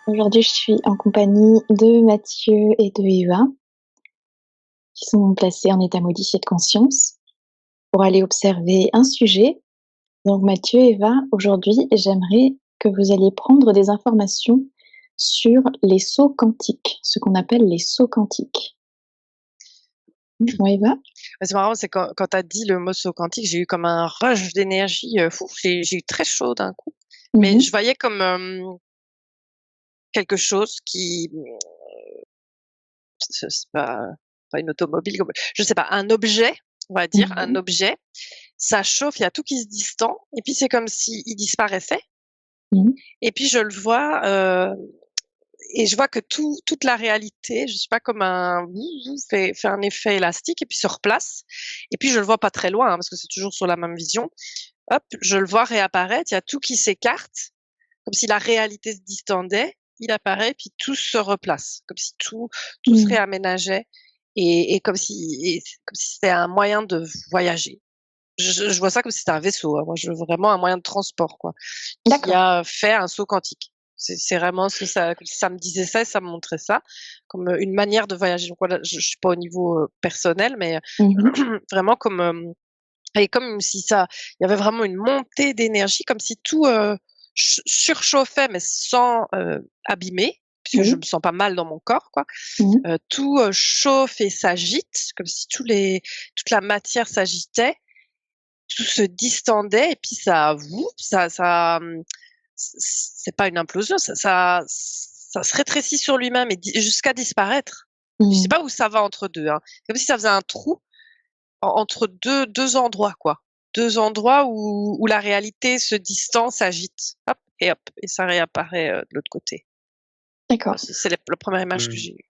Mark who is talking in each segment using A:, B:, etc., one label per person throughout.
A: Aujourd'hui, je suis en compagnie de Mathieu et de Eva, qui sont placés en état modifié de conscience pour aller observer un sujet. Donc, Mathieu et Eva, aujourd'hui, j'aimerais que vous alliez prendre des informations sur les sauts quantiques, ce qu'on appelle les sauts quantiques. Oui, Eva?
B: C'est marrant, c'est quand tu as dit le mot saut quantique, j'ai eu comme un rush d'énergie, fou, j'ai eu très chaud d'un coup. Mais je
A: Mhm.
B: voyais comme, quelque chose qui, c'est pas une automobile, comme je sais pas, un objet, on va dire, un
A: Mhm.
B: objet, ça chauffe, il y a tout qui se distend et puis c'est comme s'il disparaissait
A: Mhm.
B: et puis je le vois, et je vois que toute la réalité, je sais pas, comme un fait un effet élastique et puis se replace et puis je le vois pas très loin, hein, parce que c'est toujours sur la même vision. Hop, je le vois réapparaître, il y a tout qui s'écarte, comme si la réalité se distendait, il apparaît, puis tout se replace, comme si tout se
A: Mhm.
B: réaménageait et comme si c'était un moyen de voyager. Je vois ça comme si c'était un vaisseau, hein. Moi, je veux vraiment un moyen de transport, quoi, qui
A: D'accord.
B: a fait un saut quantique. C'est vraiment ce que ça comme si ça me disait ça et ça me montrait ça, comme, une manière de voyager. Donc voilà, je suis pas au niveau, personnel, mais
A: Mhm.
B: vraiment comme, et comme si ça il y avait vraiment une montée d'énergie, comme si tout, surchauffait, mais sans, abîmer, puisque je
A: Oui.
B: me sens pas mal dans mon corps, quoi.
A: Mhm.
B: Tout, chauffe et s'agite, comme si toute la matière s'agitait, tout se distendait et puis c'est pas une implosion, ça se rétrécit sur lui-même et jusqu'à disparaître. Je sais
A: Mhm.
B: pas où ça va entre 2, hein. Comme si ça faisait un trou entre deux endroits, quoi. 2 endroits où la réalité se distend, s'agite. Hop et ça réapparaît, de l'autre côté.
A: D'accord.
B: C'est la 1re image que
C: Heu,
B: j'ai eue.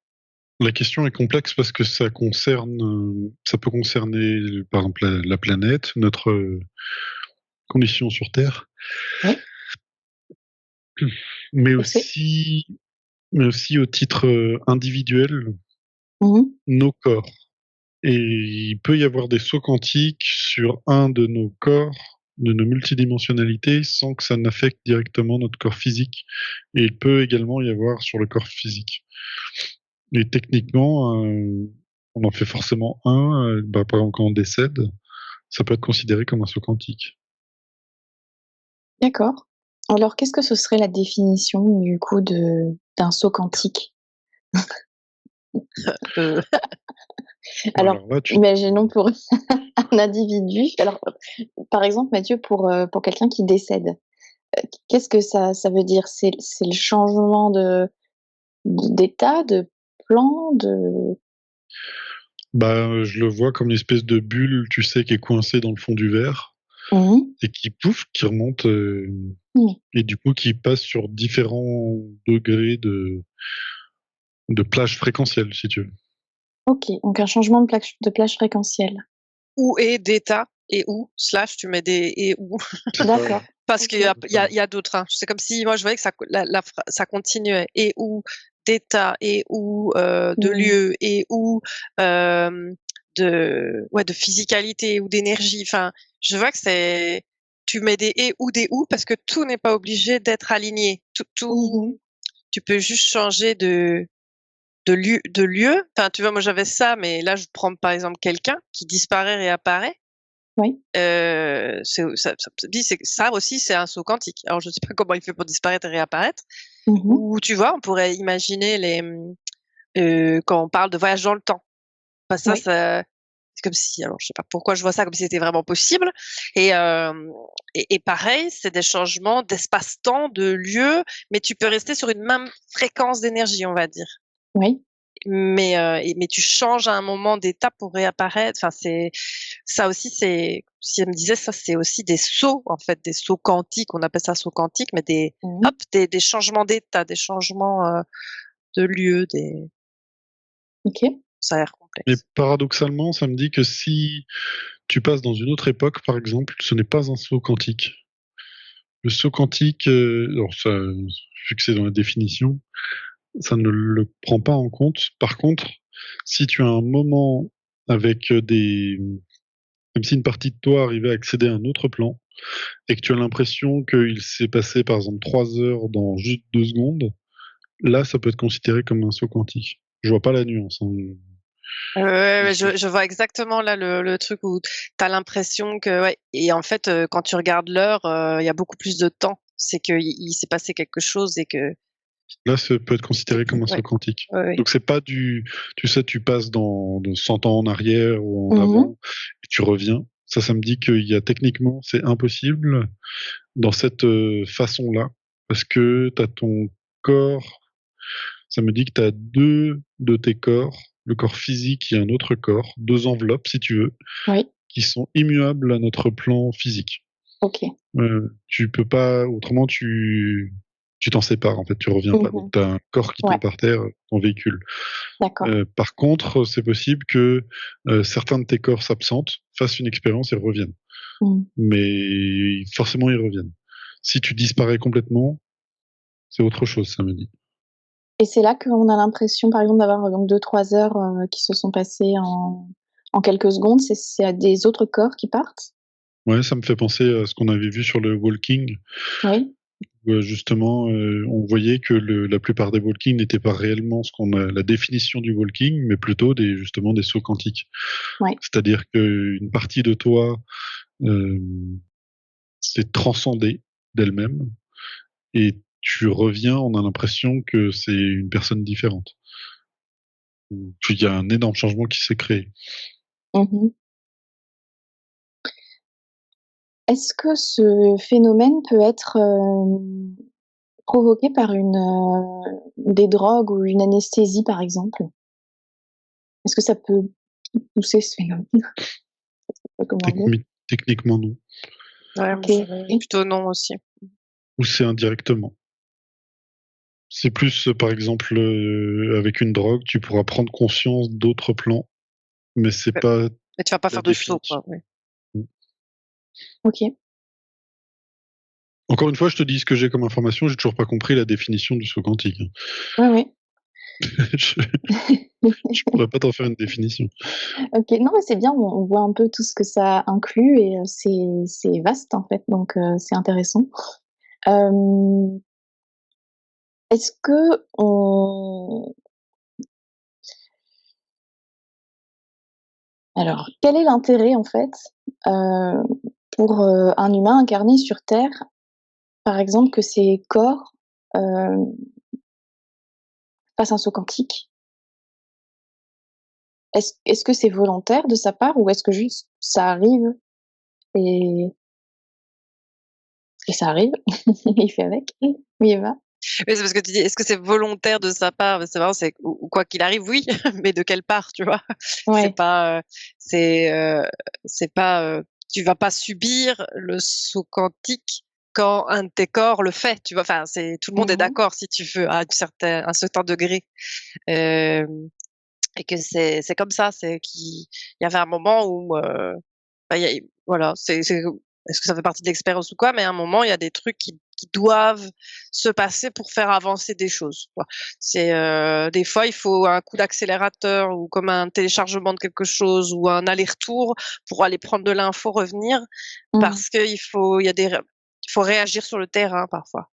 C: la question est complexe parce que ça peut concerner, par exemple, la planète, notre, condition sur Terre,
A: Oui.
C: mais
A: Je sais.
C: aussi au titre, individuel,
A: Mhm.
C: nos corps. Et il peut y avoir des sauts quantiques sur un de nos corps, de nos multidimensionnalités, sans que ça n'affecte directement notre corps physique. Et il peut également y avoir sur le corps physique. Et techniquement, on en fait forcément un, par exemple quand on décède, ça peut être considéré comme un saut quantique.
A: D'accord. Alors, qu'est-ce que ce serait la définition, du coup, d'un saut quantique?
B: Heu,
A: Alors,
C: Alors là, tu
A: imaginons pour un individu, alors, par exemple, Mathieu, pour quelqu'un qui décède, qu'est-ce que ça veut dire? C'est le changement d'état, de plan, de
C: bah, je le vois comme une espèce de bulle, tu sais, qui est coincée dans le fond du verre
A: mmh
C: et qui pouf, qui remonte,
A: mmh.
C: et du coup qui passe sur différents degrés de plage fréquentielle, si tu veux.
A: OK, donc un changement de plage fréquentielle.
B: ou et d'état et ou slash tu mets des et ou
C: C'est ça,
A: D'accord,
B: parce qu'il y
A: OK.
B: a il y a d'autres, hein. C'est comme si moi je voyais que ça continuait et ou d'état et ou, de
A: Mmh.
B: lieu et ou, de physicalité ou d'énergie. Enfin, je vois que c'est tu mets des ou parce que tout n'est pas obligé d'être aligné.
A: Mmh.
B: Tu peux juste changer de lieu. Enfin, tu vois, moi j'avais ça, mais là je prends par exemple quelqu'un qui disparaît, réapparaît.
A: Oui.
B: Ça me dit, c'est que ça aussi, c'est un saut quantique. Alors je sais pas comment il fait pour disparaître et réapparaître.
A: Mmh.
B: Ou tu vois, on pourrait imaginer quand on parle de voyage dans le temps. Bah,
A: Oui.
B: c'est comme si, alors je sais pas pourquoi je vois ça comme si c'était vraiment possible et pareil, c'est des changements d'espace-temps, de lieu, mais tu peux rester sur une même fréquence d'énergie, on va dire.
A: Oui.
B: Mais tu changes à un moment d'étape pour réapparaître. Enfin, c'est ça aussi, c'est si elle me disait ça, c'est aussi des sauts, en fait, des sauts quantiques. On appelle ça saut quantique, mais
A: Mmh.
B: des changements d'état, des changements, de lieu,
A: OK.
B: ça a l'air
C: Mais
B: complexe.
C: paradoxalement, ça me dit que si tu passes dans une autre époque, par exemple, ce n'est pas un saut quantique. Le saut quantique, alors ça, vu que c'est dans la définition, ça ne le prend pas en compte. Par contre, si tu as un moment avec, des comme si une partie de toi arrivait à accéder à un autre plan et que tu as l'impression qu'il s'est passé, par exemple, 3 heures dans juste 2 secondes, là, ça peut être considéré comme un saut quantique. Je vois pas la nuance. Hein.
B: Ouais, je vois exactement là le truc où tu as l'impression que ouais, et en fait quand tu regardes l'heure, il y a beaucoup plus de temps. C'est qu'il il s'est passé quelque chose et que
C: Là, ça peut être considéré comme un saut
B: ouais,
C: quantique.
B: ouais.
C: Donc c'est pas tu sais, tu passes dans 100 ans en arrière ou en
A: Mhm.
C: avant et tu reviens. Ça me dit qu'il y a techniquement, c'est impossible dans cette façon-là parce que tu as ton corps. Ça me dit que tu as deux de tes corps, le corps physique et un autre corps, deux enveloppes si tu veux,
A: Oui,
C: qui sont immuables à notre plan physique.
A: ok.
C: Tu peux pas, autrement tu t'en sépares en fait, tu reviens pas. Donc
A: Mhm.
C: tu as un corps qui
A: Ouais,
C: tombe par terre, ton véhicule.
A: d'accord.
C: Par contre, c'est possible que certains de tes corps s'absentent, fassent une expérience et reviennent.
A: Mhm.
C: Mais forcément, ils reviennent. Si tu disparais complètement, c'est autre chose, ça me dit.
A: Et c'est là qu'on a l'impression, par exemple, d'avoir donc 2-3 heures qui se sont passées en quelques secondes. C'est à des autres corps qui partent?
C: Ouais, ça me fait penser à ce qu'on avait vu sur le walking,
A: Oui.
C: où justement, on voyait que la plupart des walkings n'étaient pas réellement ce qu'on a la définition du walking, mais plutôt justement des sauts quantiques.
A: Ouais.
C: C'est-à-dire qu'une partie de toi euh, s'est transcendée d'elle-même et tu reviens, on a l'impression que c'est une personne différente. Il y a un énorme changement qui s'est créé.
A: Mhm. Est-ce que ce phénomène peut être provoqué par des drogues ou une anesthésie, par exemple? Est-ce que ça peut pousser ce phénomène? Je sais pas comment dire.
C: Techniquement, non.
B: Ouais, moi,
A: Ok.
B: je dirais plutôt non aussi.
C: Ou c'est indirectement. C'est plus, par exemple, avec une drogue, tu pourras prendre conscience d'autres plans, mais c'est
B: Ouais.
C: pas
B: Mais tu vas pas
C: la
B: faire de saut,
C: définition.
B: quoi. Ouais.
A: Ok.
C: Encore une fois, je te dis ce que j'ai comme information, j'ai toujours pas compris la définition du saut quantique.
A: Ouais, ouais.
C: je, je pourrais pas t'en faire une définition.
A: Ok. Non, mais c'est bien. On voit un peu tout ce que ça inclut et c'est vaste en fait, donc c'est intéressant. Euh, Est-ce que on... Alors, quel est l'intérêt en fait euh, pour un humain incarné sur Terre, par exemple, que ses corps euh, fassent un saut quantique? Est-ce que c'est volontaire de sa part ou est-ce que juste ça arrive et, et ça arrive, il fait avec, oui, il va.
B: Mais c'est parce que tu dis, est-ce que c'est volontaire de sa part? C'est vraiment, c'est ou quoi qu'il arrive, oui, mais de quelle part, tu vois? C'est
A: Ouais.
B: pas, c'est pas, tu vas pas subir le saut quantique quand un de tes corps le fait, tu vois? Enfin, c'est tout le monde est
A: Mhm.
B: d'accord si tu veux à un certain degré, hem et que c'est comme ça, c'est qu'il y avait un moment où, bah, il y a voilà, c'est est-ce que ça fait partie de l'expérience ou quoi? Mais à un moment, il y a des trucs qui doivent se passer pour faire avancer des choses, quoi. C'est, des fois, il faut un coup d'accélérateur ou comme un téléchargement de quelque chose ou un aller-retour pour aller prendre de l'info, revenir
A: Mhm.
B: parce il y a des ré il faut réagir sur le terrain parfois.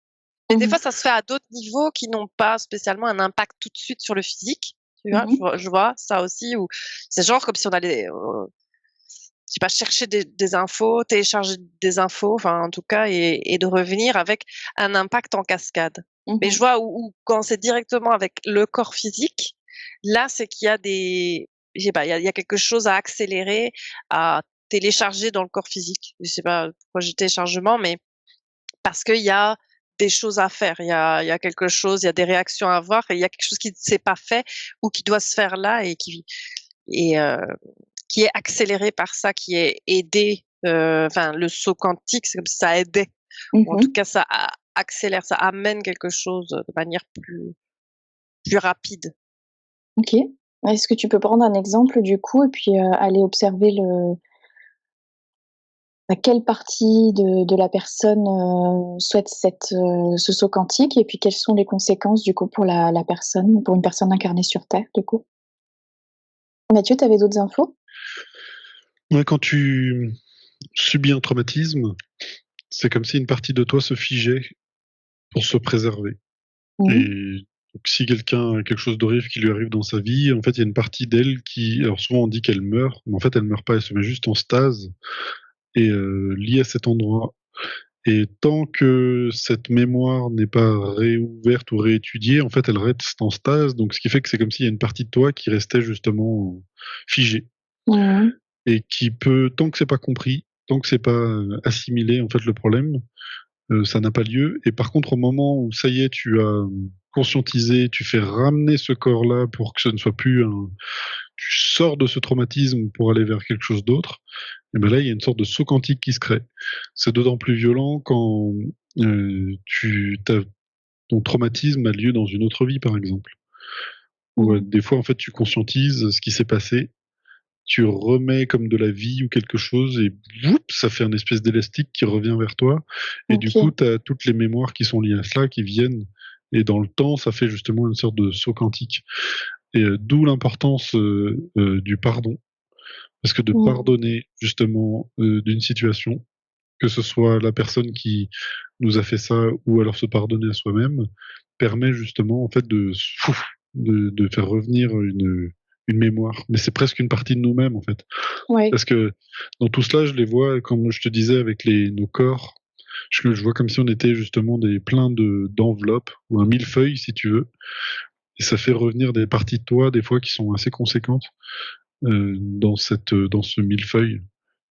B: Et des
A: Mhm.
B: fois, ça se fait à d'autres niveaux qui n'ont pas spécialement un impact tout de suite sur le physique, tu vois?
A: Mhm.
B: Je vois ça aussi où c'est genre comme si on allait, je sais pas, chercher des infos, télécharger des infos, enfin, en tout cas et de revenir avec un impact en cascade. Mais je
A: Mhm.
B: vois où quand c'est directement avec le corps physique, là, c'est qu'il y a des je sais pas, il y a quelque chose à accélérer, à télécharger dans le corps physique. Je sais pas pourquoi j'ai téléchargement, mais parce qu'il y a des choses à faire. Il y a quelque chose, il y a des réactions à avoir et il y a quelque chose qui ne s'est pas fait ou qui doit se faire là et qui est accéléré par ça, qui est aidé, enfin le saut quantique, c'est comme si ça aidait ou en tout
A: Mhm.
B: cas ça accélère, ça amène quelque chose de manière plus rapide.
A: Ok. Est-ce que tu peux prendre un exemple du coup et puis aller observer quelle partie de la personne souhaite ce saut quantique et puis quelles sont les conséquences du coup pour la personne, pour une personne incarnée sur Terre du coup? Mathieu, tu avais d'autres infos?
C: Ouais, quand tu subis un traumatisme, c'est comme si une partie de toi se figeait pour se préserver.
A: Mhm.
C: Et Donc, si quelqu'un a quelque chose d'horrible qui lui arrive dans sa vie, en fait, il y a une partie d'elle qui, alors souvent on dit qu'elle meurt, mais en fait, elle meurt pas, elle se met juste en stase et liée à cet endroit. Et tant que cette mémoire n'est pas réouverte ou réétudiée, en fait, elle reste en stase. Donc, ce qui fait que c'est comme s'il y a une partie de toi qui restait justement figée
A: Mmh.
C: et qui peut, tant que c'est pas compris, tant que c'est pas assimilé, en fait, le problème, ça n'a pas lieu. Et par contre, au moment où ça y est, tu as conscientisé, tu fais ramener ce corps-là pour que ce ne soit plus un, tu sors de ce traumatisme pour aller vers quelque chose d'autre, et ben là, il y a une sorte de saut quantique qui se crée. C'est d'autant plus violent quand ton traumatisme a lieu dans une autre vie, par exemple. Ou
A: Mmh.
C: des fois, en fait, tu conscientises ce qui s'est passé, tu remets comme de la vie ou quelque chose, et whoop, ça fait un espèce d'élastique qui revient vers toi. Et du coup,
A: OK.
C: tu as toutes les mémoires qui sont liées à cela, qui viennent. Et dans le temps, ça fait justement une sorte de saut quantique. Et d'où l'importance du pardon. Parce que de
A: Mmh.
C: pardonner justement d'une situation, que ce soit la personne qui nous a fait ça ou alors se pardonner à soi-même, permet justement en fait de faire revenir une mémoire. Mais c'est presque une partie de nous-mêmes en fait.
A: Ouais.
C: Parce que dans tout cela, je les vois, comme je te disais, avec nos corps, je vois comme si on était justement plein d'enveloppes ou un millefeuille si tu veux. Et ça fait revenir des parties de toi, des fois qui sont assez conséquentes, dans ce millefeuille.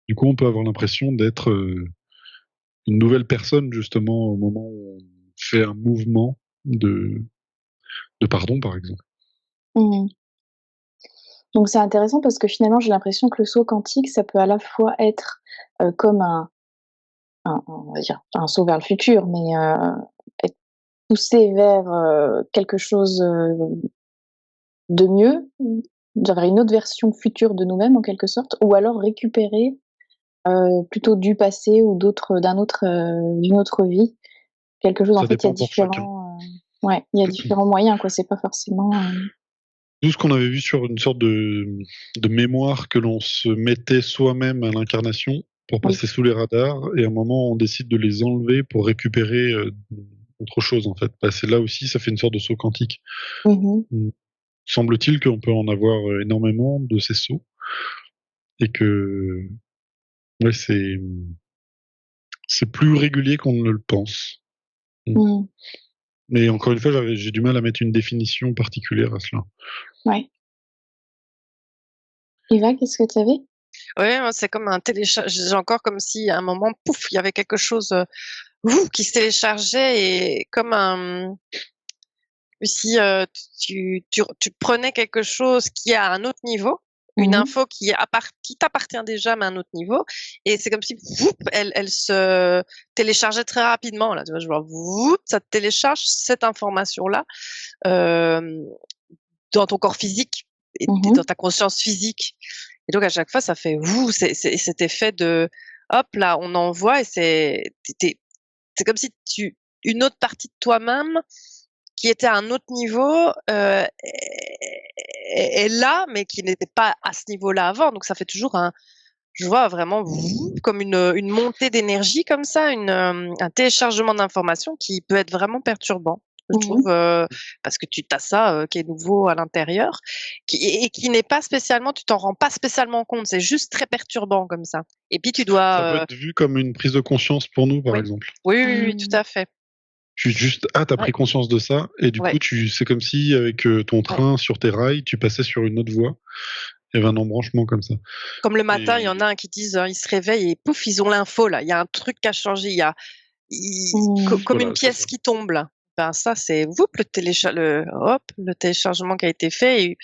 C: Du coup, on peut avoir l'impression d'être une nouvelle personne, justement, au moment où on fait un mouvement de pardon, par exemple.
A: Mmh. Donc c'est intéressant parce que finalement, j'ai l'impression que le saut quantique, ça peut à la fois être, comme on va dire, pas un saut vers le futur, mais, être poussé vers, quelque chose, de mieux, vers une autre version future de nous-mêmes en quelque sorte, ou alors récupérer, plutôt du passé ou d'une autre vie. Quelque chose en
C: Ça
A: fait, il y a
C: dépend pour chacun.
A: différents, ouais, il y a différents moyens quoi, c'est pas forcément,
C: Nous, ce qu'on avait vu sur une sorte de mémoire que l'on se mettait soi-même à l'incarnation pour
A: oui.
C: passer sous les radars, et à un moment, on décide de les enlever pour récupérer autre chose, en fait. Bah, c'est là aussi, ça fait une sorte de saut quantique.
A: Mmh mh.
C: Mm. Semble-t-il qu'on peut en avoir énormément de ces sauts, et que ouais, c'est plus régulier qu'on ne le pense. Mm.
A: Mmh.
C: Mais encore une fois, j'ai du mal à mettre une définition particulière à cela.
A: Ouais. Eva, qu'est-ce que tu avais?
B: Ouais, moi, c'est comme un télécharge. J'ai encore comme si à un moment, pouf, il y avait quelque chose qui se téléchargeait et comme un si tu prenais quelque chose qui est à un autre niveau, une
A: Mmh mh.
B: info qui t'appartient déjà mais à un autre niveau, et c'est comme si elle se téléchargeait très rapidement là, tu vois? Je vois ça te télécharge cette information là dans ton corps physique
A: Mmh
B: et
A: mh.
B: dans ta conscience physique, et donc à chaque fois ça fait c'est cet effet de hop là on envoie et c'est comme si une autre partie de toi-même qui était à un autre niveau, est là, mais qui n'était pas à ce niveau-là avant. Donc ça fait toujours je vois vraiment comme une montée d'énergie comme ça, un téléchargement d'informations qui peut être vraiment perturbant, je
A: Mmh mh.
B: trouve, parce que tu as ça, qui est nouveau à l'intérieur, qui n'est pas spécialement, tu t'en rends pas spécialement compte, c'est juste très perturbant comme ça. Et puis tu
C: Ça peut
B: dois,
C: être vu comme une prise de conscience pour nous, par
B: oui.
C: exemple.
B: Oui, oui, oui, tout
A: Mmh.
B: à fait.
C: Tu juste, ah, t'as
B: Ouais,
C: pris conscience de ça, et du
B: ouais,
C: coup, c'est comme si, avec ton
B: ouais.
C: train sur tes rails, tu passais sur une autre voie. Il y avait un embranchement comme ça.
B: Comme le matin, il y en
C: Et
B: a un qui disent, ils se réveillent et pouf, ils ont l'info là. Il y a un truc qui a changé. Il y a comme une
C: voilà, c'est
B: pièce
C: ça.
B: qui tombe là. Ben ça, c'est le téléchargement qui a été fait, et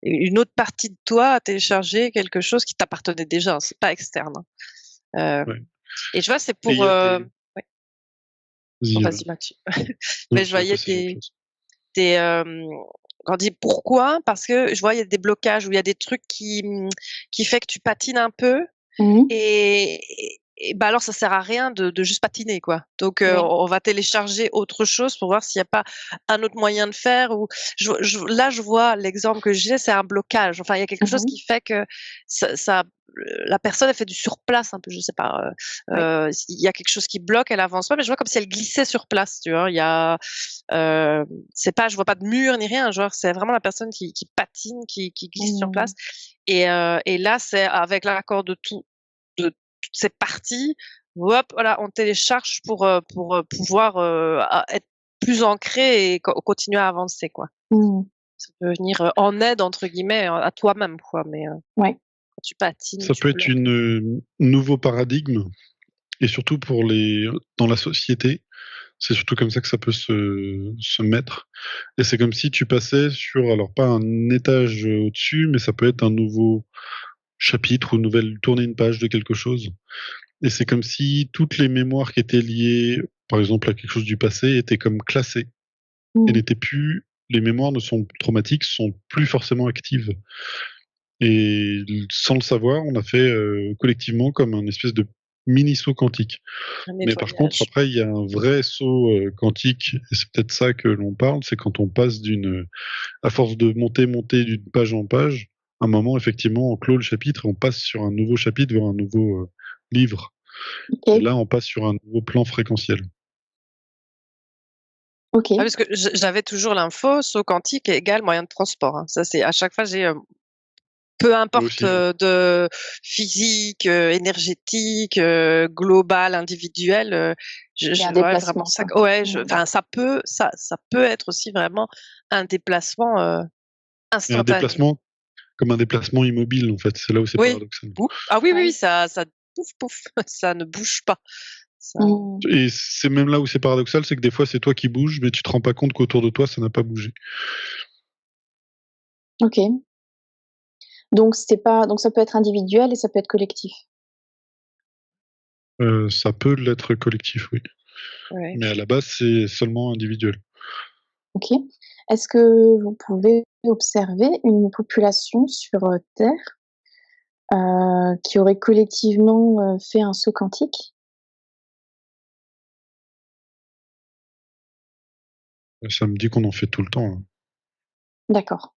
B: une autre partie de toi a téléchargé quelque chose qui t'appartenait déjà, hein, c'est pas externe, hein.
C: Ouais.
B: Et je vois, c'est
C: Et il
B: pour,
C: y a des.
B: ouais,
C: Vas-y,
B: oh vas-y Mathieu.
C: non,
B: Mais je
C: tu vas
B: voyais
C: passer à autre chose.
B: des, quand on dit pourquoi, parce que je vois, il y a des blocages ou il y a des trucs qui fait que tu patines un peu.
A: Mmh mh.
B: Et et bah alors ça sert à rien de juste patiner, quoi. Donc
A: Ouais.
B: on va télécharger autre chose pour voir s'il y a pas un autre moyen de faire, ou là je vois l'exemple que j'ai, c'est un blocage. Enfin, il y a quelque chose
A: Mmh.
B: qui fait que ça la personne, elle fait du surplace un peu, je sais pas,
A: Ouais.
B: il y a quelque chose qui bloque, elle avance pas, mais je vois comme si elle glissait sur place, tu vois? Il y a, heu, c'est pas, je vois pas de mur ni rien, genre c'est vraiment la personne qui patine, qui glisse sur
A: Mmh.
B: place, et là, c'est avec l'accord de toutes ces parties, hop, voilà, on télécharge pour, pouvoir, être plus ancré et continuer à avancer, quoi.
A: Mmh.
B: Ça peut venir, «en aide» entre guillemets, à toi-même, quoi, mais
A: Ouais.
B: quand tu patines,
C: Ça
B: tu
C: peut être
B: bloques.
C: une nouveau paradigme et surtout pour les dans la société, c'est surtout comme ça que ça peut se mettre et c'est comme si tu passais sur alors pas un étage, au-dessus, mais ça peut être un nouveau chapitre ou une nouvelle tourner une page de quelque chose et c'est comme si toutes les mémoires qui étaient liées, par exemple, à quelque chose du passé étaient comme classées et
A: Mmh.
C: n'étaient plus les mémoires ne sont traumatiques, sont plus forcément actives et sans le savoir, on a fait, collectivement comme un espèce de mini saut quantique.
B: Un
C: Mais par contre,
B: nettoyage.
C: après, il y a un vrai saut, quantique et c'est peut-être ça que l'on parle, c'est quand on passe à force de monter d'une page en page, à un moment, effectivement, on clôt le chapitre et on passe sur un nouveau chapitre vers un nouveau, livre et
A: OK.
C: là, on passe sur un nouveau plan fréquentiel.
B: Ah,
A: OK.
B: parce que j'avais toujours l'info, saut quantique égale moyen de transport, hein. Ça, c'est à chaque fois, peu
C: Moi
B: importe,
C: aussi, ouais.
B: de physique, énergétique, global, individuel,
A: Il y a un
B: ouais, vraiment
A: déplacement,
B: ça,
A: quoi.
B: ouais,
A: Mmh.
B: enfin ça peut être aussi vraiment un déplacement,
C: Et un
B: instantané.
C: déplacement comme un déplacement immobile, en fait, c'est là où c'est
B: Oui.
C: paradoxal.
B: Ah oui, oui, oui,
A: Ouais.
B: ça pouf, pouf, ça ne bouge pas. Ça
A: Mmh.
C: Et c'est même là où c'est paradoxal, c'est que des fois, c'est toi qui bouges, mais tu te rends pas compte qu'autour de toi, ça n'a pas bougé.
A: OK. Donc ça peut être individuel et ça peut être collectif?
C: Ça peut l'être collectif, oui,
B: ouais.
C: mais à la base, c'est seulement individuel.
A: OK. Est-ce que vous pouvez observer une population sur, Terre, qui aurait collectivement, fait un saut quantique?
C: Ça me dit qu'on en fait tout le temps, hein,
A: D'accord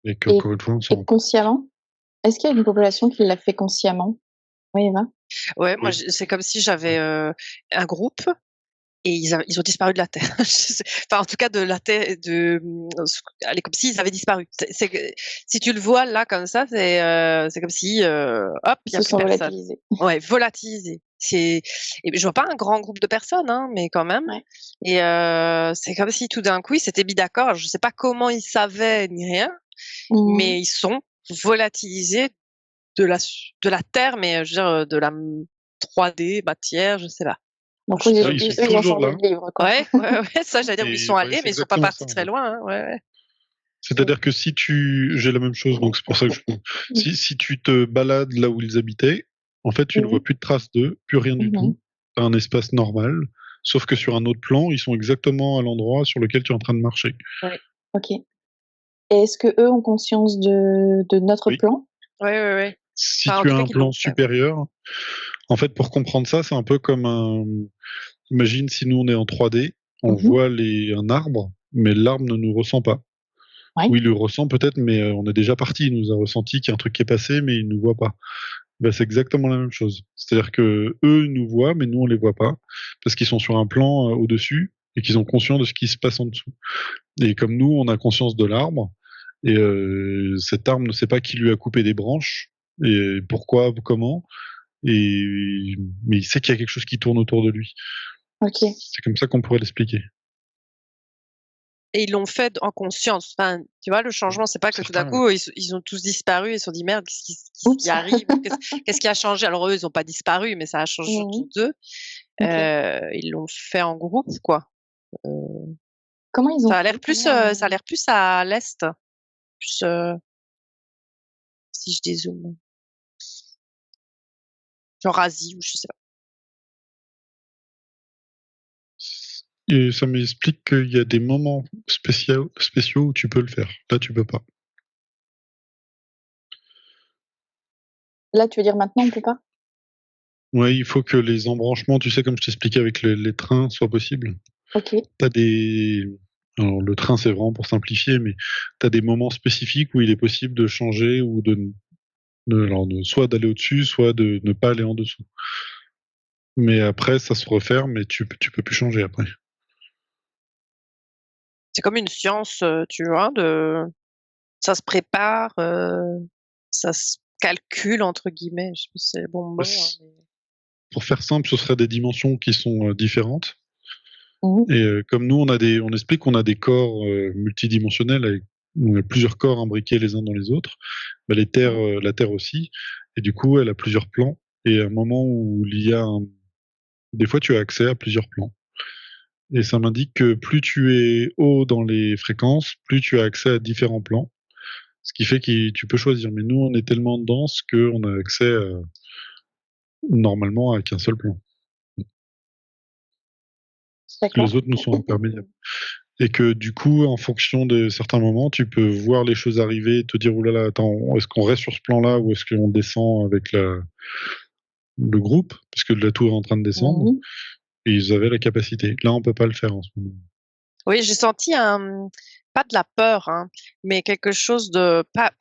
C: et
A: et
C: qu'encore une fois, on s'en
A: et
C: rend pas compte.
A: consciemment? Est-ce qu'il y a une population qui l'a fait consciemment? Oui, Eva?
B: Ouais, moi,
C: Oui.
B: c'est comme si j'avais, un groupe. Et ils ont disparu de la terre. Je sais, enfin, en tout cas de la terre, allez, comme s'ils avaient disparu. C'est que si tu le vois là comme ça, c'est comme si, hop,
A: Ils
B: il y a
A: se
B: plus
A: sont
B: personne.
A: volatilisés.
B: Ouais, volatilisé. Je vois pas un grand groupe de personnes, hein, mais quand même,
A: Ouais.
B: et c'est comme si tout d'un coup, ils s'étaient mis d'accord. Je sais pas comment ils savaient ni rien,
A: Mmh.
B: mais ils sont volatilisés de la terre, mais je veux dire, de la 3D matière, je sais pas.
A: Donc
B: Je
A: eux,
B: sais
A: ils
B: pas.
A: ont
C: Ouais, ils sont
A: eux, ils ont
C: toujours
A: changé
C: là
A: de livre, quoi.
B: Ouais, ouais, ouais, ça j'allais dire où ils
C: et
B: sont
C: ouais,
B: allés,
C: c'est
B: mais ils sont pas
C: exactement ça,
B: partis
C: en
B: très
C: fait.
B: loin, hein, ouais, ouais.
C: C'est-à-dire que si tu j'ai la même chose, donc c'est pour ça que
A: Mmh.
C: si tu te balades là où ils habitaient, en fait, tu ne vois
A: Mmh.
C: plus de traces d'eux, plus rien du
A: Mmh.
C: tout. Tu un espace normal, sauf que sur un autre plan, ils sont exactement à l'endroit sur lequel tu es en train de marcher.
B: Ouais.
A: OK et est-ce qu'eux ont conscience de notre
C: Oui.
A: plan?
B: Ouais, ouais, ouais.
C: Si
B: Enfin, en
C: tu
B: tout
C: as
B: cas
C: un
B: qu'ils l'ont
C: plan
B: fait, ouais.
C: supérieur, en fait, pour comprendre ça, c'est un peu comme imagine si nous on est en 3D, on
A: Mmh.
C: voit un arbre, mais l'arbre ne nous ressent pas.
A: Ouais.
C: Ou il le ressent peut-être, mais on est déjà parti. Il nous a ressenti qu'il y a un truc qui est passé, mais il ne nous voit pas. Bah, c'est exactement la même chose. C'est-à-dire que eux nous voient, mais nous on les voit pas, parce qu'ils sont sur un plan au-dessus et qu'ils ont conscience de ce qui se passe en dessous. Et comme nous, on a conscience de l'arbre, et cet arbre ne sait pas qui lui a coupé des branches, et pourquoi, comment, et mais il sait qu'il y a quelque chose qui tourne autour de lui.
A: OK.
C: C'est comme ça qu'on pourrait l'expliquer.
B: Et ils l'ont fait en conscience. Enfin, tu vois, le changement, c'est pas que tout d'un
C: Certains, ouais.
B: coup, ils ont tous disparu, ils se sont dit: «Merde, qu'est-ce qui
A: Oups.
B: arrive? Qu'est-ce qui a changé?» Alors eux, ils ont pas disparu, mais ça a changé
A: Mmh.
B: autour d'eux.
A: OK.
B: Ils l'ont fait en groupe, quoi. Heu,
A: Comment ils ont
B: ça a l'air
A: fait?
B: plus, à l'est, plus, si je dézoome, genre Asie ou je sais pas.
C: Et ça m'explique qu'il y a des moments spéciaux où tu peux le faire. Là, tu peux pas.
A: Là, tu veux dire maintenant, on peut pas?
C: Ouais, il faut que les embranchements, tu sais, comme je t'expliquais avec les trains, soient possibles.
A: Ok.
C: T'as des... Alors, le train, c'est vraiment pour simplifier, mais tu as des moments spécifiques où il est possible de changer ou soit d'aller au-dessus, soit de ne pas aller en dessous. Mais après, ça se referme et tu peux plus changer après.
B: C'est comme une science, tu vois, ça se prépare, ça se calcule entre guillemets. Je sais pas si c'est le bon mot. Mais...
C: Pour faire simple, ce serait des dimensions qui sont différentes.
A: Mhm.
C: Et comme nous, on explique qu'on a des corps multidimensionnels avec où on a plusieurs corps imbriqués les uns dans les autres. Bah, la Terre aussi. Et du coup, elle a plusieurs plans. Et à un moment où des fois, tu as accès à plusieurs plans. Et ça m'indique que plus tu es haut dans les fréquences, plus tu as accès à différents plans. Ce qui fait que tu peux choisir. Mais nous, on est tellement dense qu'on a accès normalement à qu'un seul plan.
A: D'accord.
C: Les autres nous sont imperméables. Et que du coup, en fonction de certains moments, tu peux voir les choses arriver et te dire, oulala, attends, est-ce qu'on reste sur ce plan-là ou est-ce qu'on descend avec le groupe, parce que la tour est en train de descendre,
A: Mhm.
C: et ils avaient la capacité. Là, on peut pas le faire en ce moment.
B: Oui, j'ai senti pas de la peur, hein, mais quelque chose de pas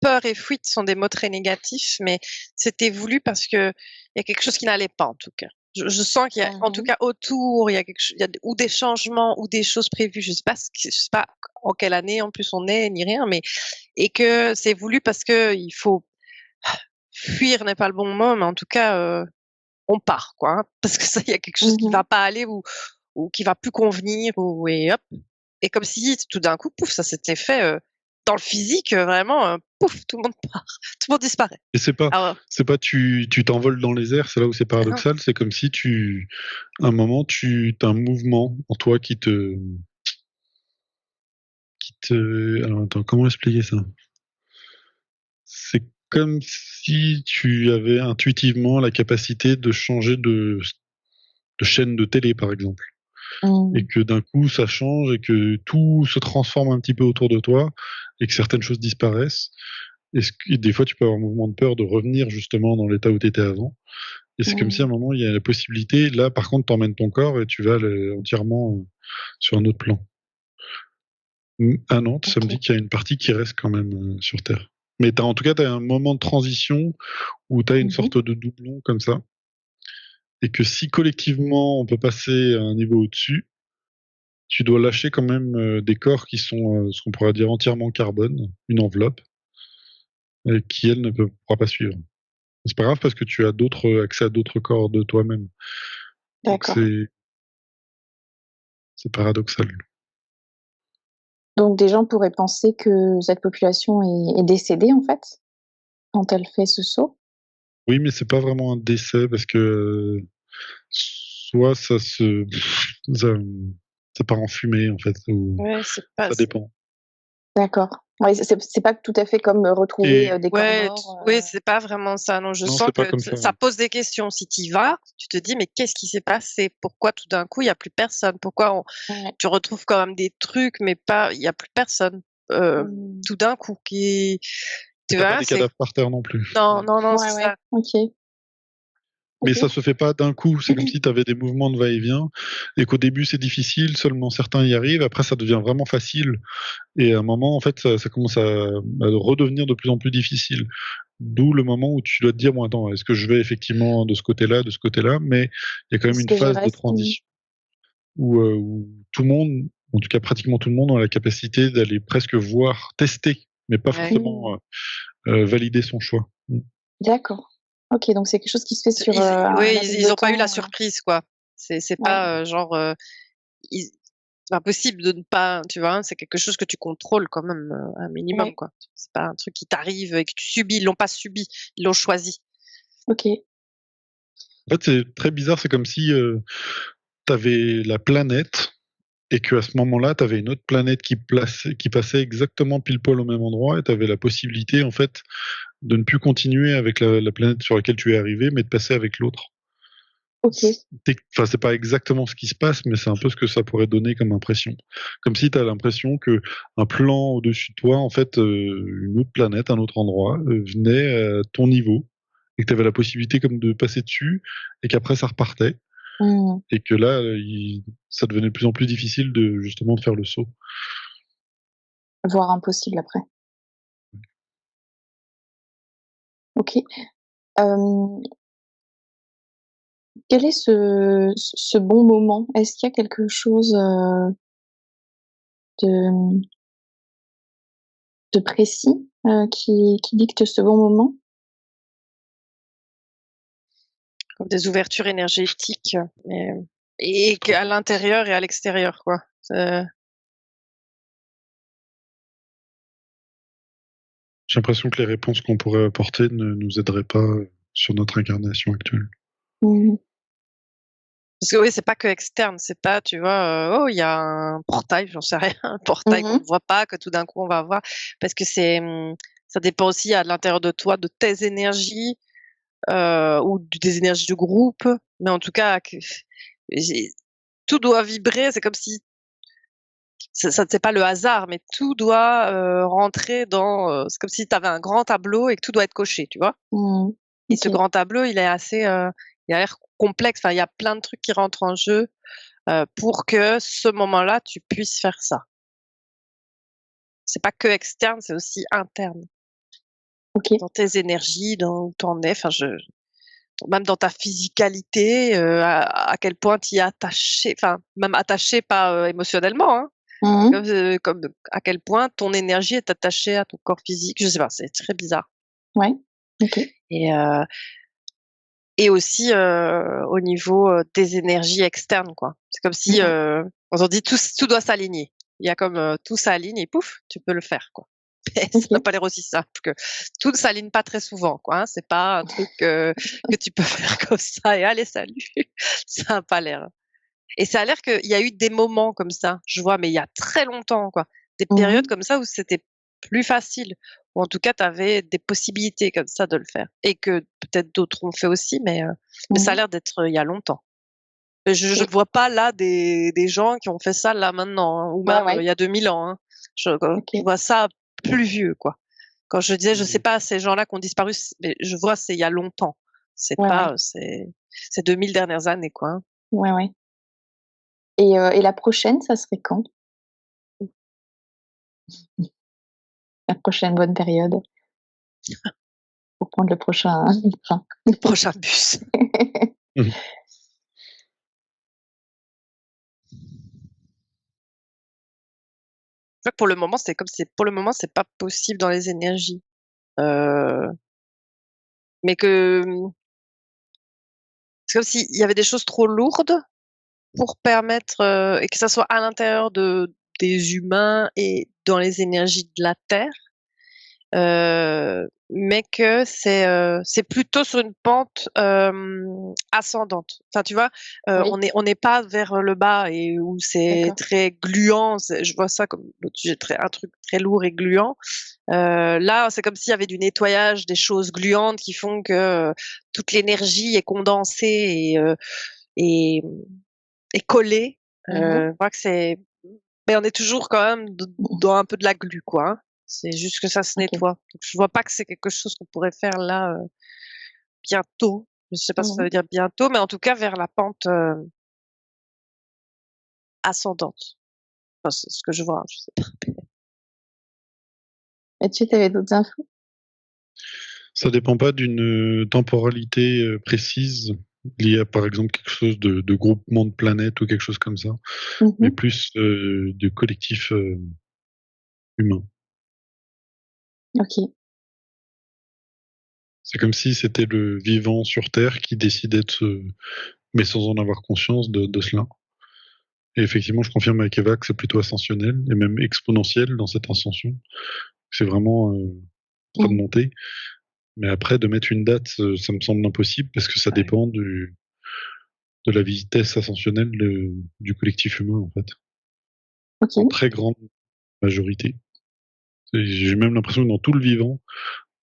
B: peur et fuite sont des mots très négatifs, mais c'était voulu parce que il y a quelque chose qui n'allait pas en tout cas. Je sens qu'il y a, en tout cas autour, il y a ou des changements ou des choses prévues. Je sais pas en quelle année en plus on est ni rien, mais et que c'est voulu parce que il faut fuir n'est pas le bon mot, mais en tout cas on part quoi, hein, parce que ça il y a quelque chose qui va pas aller ou qui va plus convenir ou et hop. Et comme si tout d'un coup, pouf, ça s'était fait dans le physique, vraiment, pouf, tout le monde part, tout le monde disparaît.
C: Et c'est pas tu t'envoles dans les airs, c'est là où c'est
B: Non.
C: paradoxal, c'est comme si à un moment, as un mouvement en toi alors attends, comment expliquer ça? C'est comme si tu avais intuitivement la capacité de changer de chaîne de télé, par exemple. Et que d'un coup, ça change et que tout se transforme un petit peu autour de toi et que certaines choses disparaissent. Et des fois, tu peux avoir un mouvement de peur de revenir justement dans l'état où tu étais avant. Et c'est comme si à un moment, il y a la possibilité. Là, par contre, tu emmènes ton corps et tu vas entièrement sur un autre plan. À Nantes, ça me dit qu'il y a une partie qui reste quand même sur Terre. Mais en tout cas, tu as un moment de transition où tu as une sorte de doublon comme ça. Et que si collectivement, on peut passer à un niveau au-dessus, tu dois lâcher quand même des corps qui sont ce qu'on pourrait dire entièrement carbone, une enveloppe, qui elle pourra pas suivre. C'est pas grave parce que tu as accès à d'autres corps de toi-même. Donc
A: D'accord.
C: c'est paradoxal.
A: Donc des gens pourraient penser que cette population est décédée en fait, quand elle fait ce saut?
C: Oui, mais c'est pas vraiment un décès parce que soit ça part en fumée en fait, ou
B: Ouais, c'est pas
C: ça dépend.
A: D'accord. Ouais, c'est pas tout à fait comme, retrouver,
C: Et
A: des corps
B: ouais,
A: morts,
B: ouais, c'est pas vraiment ça, non. Je
C: non,
B: sens
C: c'est pas
B: que
C: comme ça.
B: ça pose des questions. Si tu y vas, tu te dis: «Mais qu'est-ce qui s'est passé? Pourquoi tout d'un coup, il y a plus personne? Pourquoi
A: ouais.
B: tu retrouves quand même des trucs, mais pas il y a plus personne, tout d'un coup qui»
C: Et
B: tu
C: t'as pas
B: vois?
C: des
B: C'est
C: cadavres par terre non plus.
B: non, non, non,
A: Ouais,
B: c'est
A: ouais.
B: ça.
A: OK.
C: Mais
A: OK.
C: ça se fait pas d'un coup. C'est comme si tu avais des mouvements de va-et-vient et qu'au début c'est difficile, seulement certains y arrivent. Après, ça devient vraiment facile. Et à un moment, en fait, ça commence à redevenir de plus en plus difficile. D'où le moment où tu dois te dire, bon, attends, est-ce que je vais effectivement de ce côté-là, de ce côté-là? Mais il y a quand même
A: Est-ce
C: une
A: que je
C: phase de
A: reste?
C: transition où tout le monde, en tout cas pratiquement tout le monde, a la capacité d'aller presque voir, tester, mais pas
B: Ouais.
C: forcément valider son choix.
A: D'accord. OK, donc c'est quelque chose qui se fait sur, un
B: Oui,
A: laps
B: ils
A: de
B: ont pas eu la
A: temps,
B: surprise, quoi. C'est
A: ouais.
B: pas, genre, ils c'est pas possible de ne pas tu vois? C'est quelque chose que tu contrôles quand même, un minimum,
A: Ouais.
B: quoi. C'est pas un truc qui t'arrive et que tu subis. Ils l'ont pas subi, ils l'ont choisi.
A: OK.
C: En fait, c'est très bizarre, c'est comme si tu avais la planète et qu'à ce moment-là, tu avais une autre planète qui passait exactement pile poil au même endroit et tu avais la possibilité, en fait, de ne plus continuer avec la planète sur laquelle tu es arrivé, mais de passer avec l'autre.
A: OK.
C: Enfin, c'est pas exactement ce qui se passe, mais c'est un peu ce que ça pourrait donner comme impression. Comme si tu as l'impression que un plan au-dessus de toi, en fait, une autre planète, un autre endroit, venait à ton niveau et que tu avais la possibilité comme de passer dessus, et qu'après ça repartait,
A: Mmh.
C: et que là, ça devenait de plus en plus difficile de justement de faire le saut.
A: Voire impossible après. OK. Hem, Quel est ce bon moment? Est-ce qu'il y a quelque chose, de de précis, qui dicte ce bon moment?
B: Comme des ouvertures énergétiques, mais et qu'à l'intérieur et à l'extérieur, quoi.
C: J'ai l'impression que les réponses qu'on pourrait apporter ne nous aideraient pas sur notre incarnation actuelle.
A: Mmh.
B: Parce que oui, c'est pas que externe, c'est pas, tu vois, oh, il y a un portail, j'en sais rien, un portail qu'on
A: Mmh.
B: ne voit pas, que tout d'un coup on va voir. Parce que ça dépend aussi à l'intérieur de toi, de tes énergies, ou des énergies de groupe. Mais en tout cas, tout doit vibrer. C'est comme si c'est pas le hasard, mais tout doit rentrer dans. C'est comme si tu avais un grand tableau et que tout doit être coché, tu vois.
A: Mmh.
B: Et ce
A: OK.
B: grand tableau, il est assez, il a l'air complexe. Enfin, il y a plein de trucs qui rentrent en jeu pour que ce moment-là, tu puisses faire ça. C'est pas que externe, c'est aussi interne.
A: OK.
B: Dans tes énergies, dans où tu en es, enfin même dans ta physicalité, à quel point tu y es attaché, enfin même attaché pas, émotionnellement, hein,
A: Mmh mh.
B: comme à quel point ton énergie est attachée à ton corps physique. Je sais pas, c'est très bizarre
A: Ouais. OK.
B: et heu et aussi, au niveau, des énergies externes, quoi. C'est comme si,
A: Mmh.
B: quand on dit tout doit s'aligner. Il y a comme, tout s'aligne et pouf, tu peux le faire, quoi. Mais ça n'a
A: OK.
B: pas l'air aussi simple que tout ne s'aligne pas très souvent, quoi, hein. C'est pas un truc, que tu peux faire comme ça et allez salut. Ça a pas l'air. Et ça a l'air qu'il y a eu des moments comme ça, je vois, mais il y a très longtemps, quoi. Des
A: Mmh
B: périodes
A: mh.
B: comme ça où c'était plus facile, ou en tout cas, tu avais des possibilités comme ça de le faire et que peut-être d'autres ont fait aussi, mais ça a
A: Mmh.
B: l'air d'être, il y a longtemps. Je
A: Et
B: ne vois pas là des gens qui ont fait ça là maintenant, hein, ou
A: ouais,
B: même,
A: ouais.
B: il y a 2000 ans, hein. Je
A: OK.
B: vois ça plus vieux, quoi. Quand je disais: «Je sais
C: Mmh.
B: pas, ces gens-là qui ont disparu», mais je vois c'est il y a longtemps. C'est
A: Ouais, ouais.
B: pas, c'est ces 2000 dernières années, quoi, hein.
A: Ouais, ouais. Et la prochaine, ça serait quand? La prochaine bonne période pour prendre le prochain train?
B: Le prochain bus.
C: Mmh.
B: Je vois que pour le moment, pour le moment, c'est pas possible dans les énergies, heu, mais c'est comme s'il y avait des choses trop lourdes pour permettre, et que ça soit à l'intérieur des humains et dans les énergies de la Terre, mais que c'est plutôt sur une pente, ascendante. Enfin, tu vois?
A: Oui,
B: On n'est pas vers le bas et où c'est
A: d'accord.
B: très gluant, je vois ça comme l'autre sujet, un truc très lourd et gluant. Là, c'est comme s'il y avait du nettoyage, des choses gluantes qui font que, toute l'énergie est condensée et et collée.
A: Mmh mh.
B: Je crois que c'est mais on est toujours quand même
A: Mmh.
B: dans un peu de la glu, quoi, hein. C'est juste que ça se
A: OK.
B: nettoie. Donc je vois pas que c'est quelque chose qu'on pourrait faire là, bientôt. Je sais pas ce que
A: Mmh
B: ça
A: mh.
B: veut dire bientôt, mais en tout cas vers la pente, ascendante. Enfin, c'est ce que je vois, hein, je sais pas.
A: Là-dessus, tu avais d'autres infos?
C: Ça dépend pas d'une temporalité précise liée à, par exemple, quelque chose de groupement de planètes ou quelque chose comme ça,
A: Mmh
C: mais
A: mh.
C: plus de collectif humain.
A: OK.
C: C'est comme si c'était le vivant sur Terre qui décidait mais sans en avoir conscience de cela. Et effectivement, je confirme avec Eva que c'est plutôt ascensionnel et même exponentiel dans cette ascension. C'est vraiment en train de
A: Mmh.
C: monter. Mais après, de mettre une date, ça me semble impossible parce que ça
B: Ouais.
C: dépend de la vitesse ascensionnelle du collectif humain, en fait,
A: OK.
C: en très grande majorité. J'ai même l'impression que dans tout le vivant,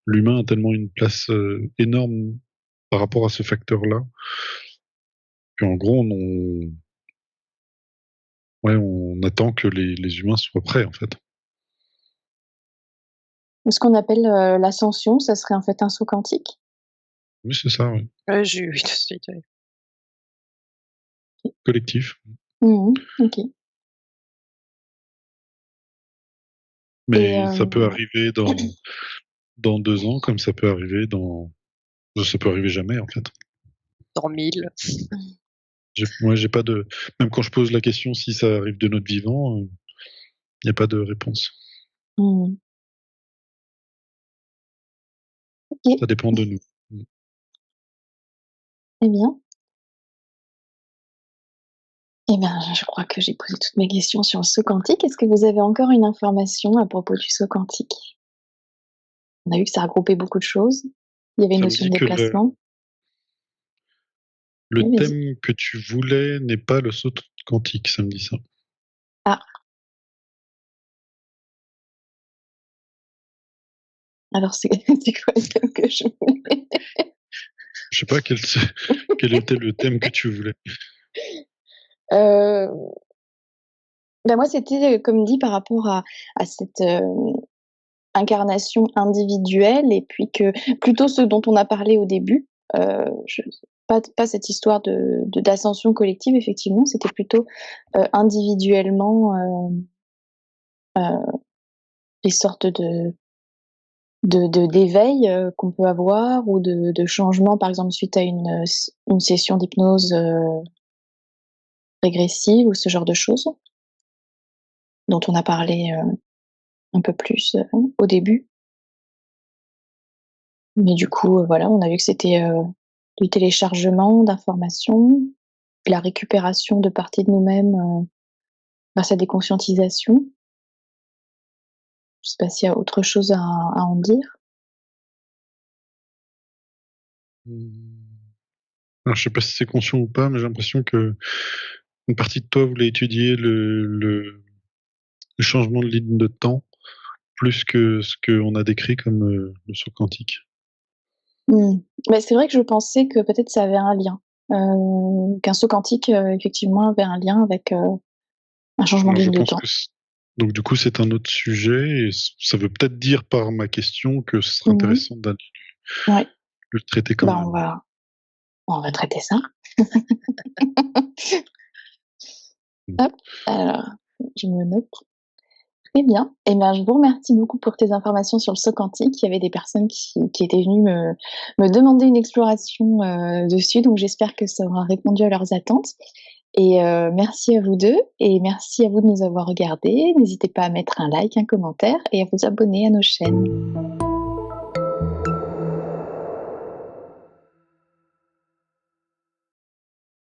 C: l'humain a tellement une place énorme par rapport à ce facteur-là, qu'en gros, ouais, on attend que les humains soient prêts, en fait.
A: Ce qu'on appelle, l'ascension, ça serait en fait un saut quantique?
C: Oui, c'est ça, oui.
B: Ouais, j'ai eu oui, tout de suite, ouais.
C: Collectif.
A: OK. Et
C: Mais ça peut arriver dans 2 ans, comme ça peut arriver ça peut arriver jamais, en fait.
B: Dans 1000.
C: Moi, j'ai pas de. Même quand je pose la question si ça arrive de notre vivant, il n'y a pas de réponse.
A: OK.
C: Ça dépend de nous.
A: Très bien. Eh bien, je crois que j'ai posé toutes mes questions sur le saut quantique. Est-ce que vous avez encore une information à propos du saut quantique? On a vu que ça regroupait beaucoup de choses. Il y avait une
C: Ça me
A: notion de
C: dit que
A: déplacement.
C: le
A: Oui, vas-y.
C: thème que tu voulais n'est pas le saut quantique, ça me dit ça.
A: Ah. Alors c'est c'est quoi le thème que je voulais?
C: Je sais pas quel était le thème que tu voulais.
A: Heu, Bah, moi, c'était, comme dit, par rapport à cette, incarnation individuelle et puis que plutôt ce dont on a parlé au début, je pas cette histoire d'ascension collective effectivement, c'était plutôt, individuellement, des sortes d'éveil, qu'on peut avoir ou de changement, par exemple, suite à une session d'hypnose, régressive ou ce genre de choses, dont on a parlé, un peu plus, au début. Mais du coup, voilà, on a vu que c'était, du téléchargement d'informations, de la récupération de parties de nous-mêmes, grâce à des conscientisations. Je sais pas s'il y a autre chose à en dire?
C: Alors, je sais pas si c'est conscient ou pas, mais j'ai l'impression que une partie de toi voulait étudier le changement de ligne de temps plus que ce qu'on a décrit comme le saut quantique.
A: Mmh. Mais c'est vrai que je pensais que peut-être ça avait un lien, qu'un saut quantique, effectivement avait un lien avec, un changement
C: Alors,
A: de
C: je
A: ligne de
C: pense
A: temps.
C: que donc du coup, c'est un autre sujet et ça veut peut-être dire par ma question que ce serait
A: Mmh mh.
C: intéressant de
A: Ouais,
C: le traiter quand
A: bah,
C: même.
A: on va traiter ça.
C: Mmh.
A: Hop, alors je me note. Très bien. Eh bien, je vous remercie beaucoup pour tes informations sur le saut quantique. Il y avait des personnes qui étaient venues me demander une exploration, dessus, donc j'espère que ça aura répondu à leurs attentes et merci à vous 2 et merci à vous de nous avoir regardés. N'hésitez pas à mettre un like, un commentaire et à vous abonner à nos chaînes.